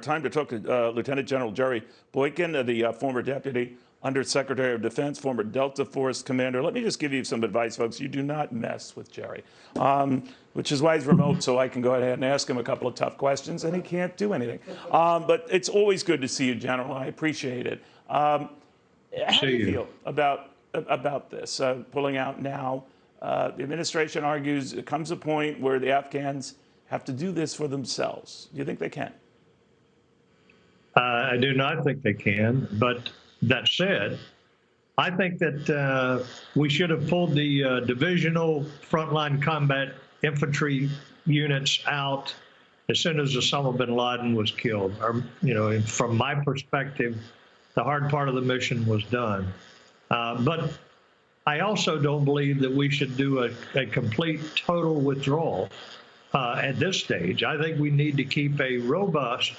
Time to talk to Lieutenant General Jerry Boykin, the former Deputy Undersecretary of Defense, former Delta Force commander. Let me just give you some advice, folks. You do not mess with Jerry, which is why he's remote, so I can go ahead and ask him a couple of tough questions, and he can't do anything. But it's always good to see you, General. I appreciate it. How do you feel about this, pulling out now? The administration argues it comes a point where the Afghans have to do this for themselves. Do you think they can? I do not think they can, but that said, I think that we should have pulled the divisional frontline combat infantry units out as soon as Osama bin Laden was killed. From my perspective, the hard part of the mission was done. But I also don't believe that we should do a complete total withdrawal at this stage. I think we need to keep a robust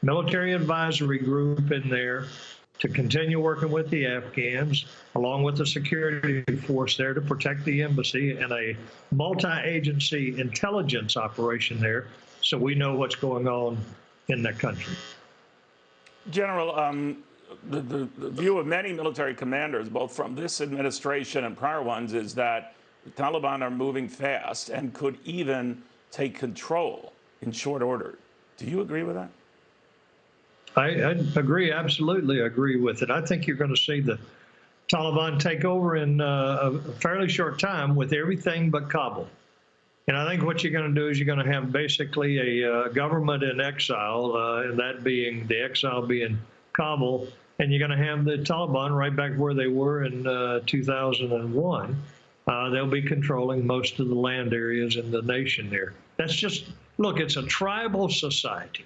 military advisory group in there to continue working with the Afghans, along with the security force there to protect the embassy, and a multi-agency intelligence operation there so we know what's going on in that country. General, the view of many military commanders, both from this administration and prior ones, is that the Taliban are moving fast and could even take control in short order. Do you agree with that? I agree, absolutely agree with it. I think you're going to see the Taliban take over in a fairly short time with everything but Kabul. And I think what you're going to do is you're going to have basically a government in exile, and that being the exile being Kabul, and you're going to have the Taliban right back where they were in 2001. They'll be controlling most of the land areas in the nation there. That's just, look, it's a tribal society.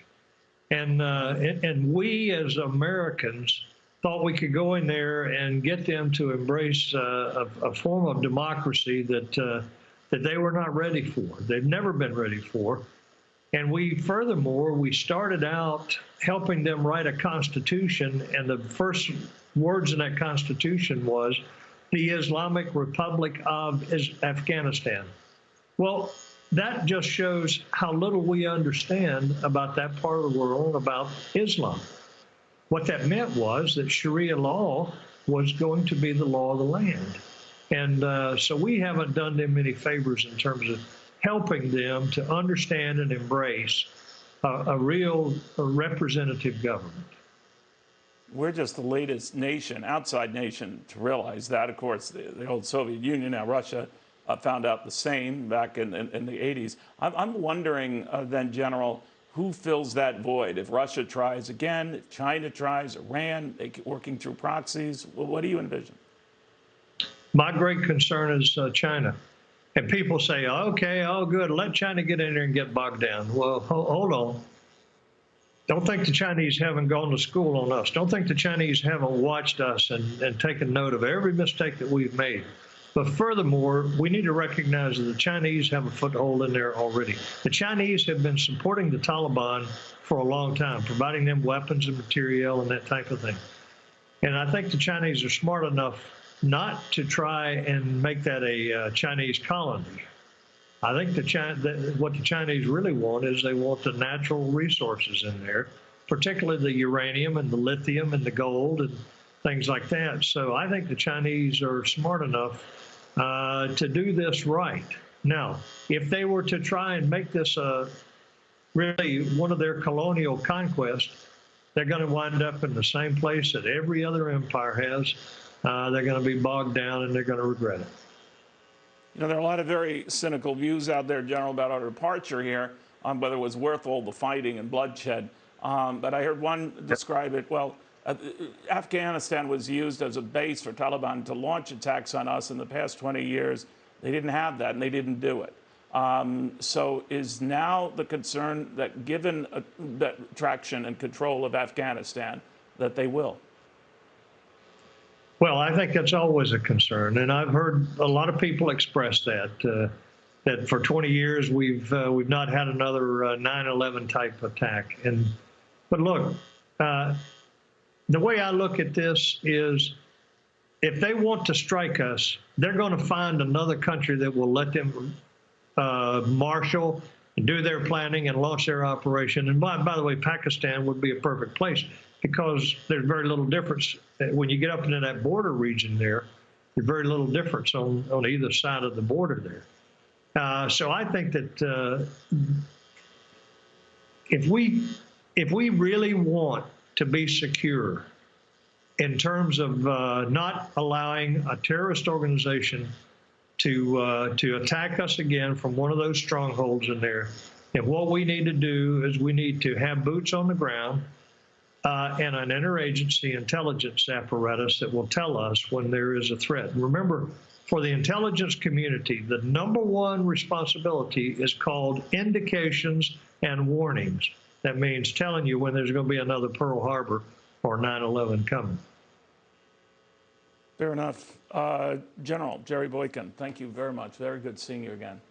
And we as Americans thought we could go in there and get them to embrace a form of democracy that they were not ready for. They've never been ready for. And furthermore, we started out helping them write a constitution, and the first words in that constitution was the Islamic Republic of Afghanistan. Well, that just shows how little we understand about that part of the world, about Islam. What that meant was that Sharia law was going to be the law of the land. And so we haven't done them any favors in terms of helping them to understand and embrace a real representative government. We're just the latest nation, outside nation, to realize that. Of course, the old Soviet Union, now Russia, found out the same back in the 80s. I'm wondering then, General, who fills that void? If Russia tries again, if China tries, Iran, working through proxies, what do you envision? My great concern is China. And people say, okay, oh, good, let China get in there and get bogged down. Well, hold on. Don't think the Chinese haven't gone to school on us. Don't think the Chinese haven't watched us and taken note of every mistake that we've made. But furthermore, we need to recognize that the Chinese have a foothold in there already. The Chinese have been supporting the Taliban for a long time, providing them weapons and material and that type of thing. And I think the Chinese are smart enough not to try and make that a Chinese colony. I think what the Chinese really want is they want the natural resources in there, particularly the uranium and the lithium and the gold and things like that. So I think the Chinese are smart enough to do this right. Now, if they were to try and make this really one of their colonial conquests, they're going to wind up in the same place that every other empire has. They're going to be bogged down and they're going to regret it. You know, there are a lot of very cynical views out there, General, about our departure here, on whether it was worth all the fighting and bloodshed. But I heard one describe it, well, Afghanistan was used as a base for Taliban to launch attacks on us in the past 20 years. They didn't have that, and they didn't do it. So is now the concern that given that traction and control of Afghanistan, that they will? Well, I think that's always a concern, and I've heard a lot of people express that for 20 years we've not had another 9/11 type attack. But look, the way I look at this is, if they want to strike us, they're going to find another country that will let them marshal do their planning and launch their operation. And by the way, Pakistan would be a perfect place because there's very little difference. When you get up into that border region there, there's very little difference on either side of the border there. So I think that if we really want to be secure in terms of not allowing a terrorist organization to attack us again from one of those strongholds in there, and what we need to do is we need to have boots on the ground and an interagency intelligence apparatus that will tell us when there is a threat. And remember, for the intelligence community, the #1 responsibility is called indications and warnings. That means telling you when there's going to be another Pearl Harbor or 9/11 coming. Fair enough. General Jerry Boykin, thank you very much. Very good seeing you again.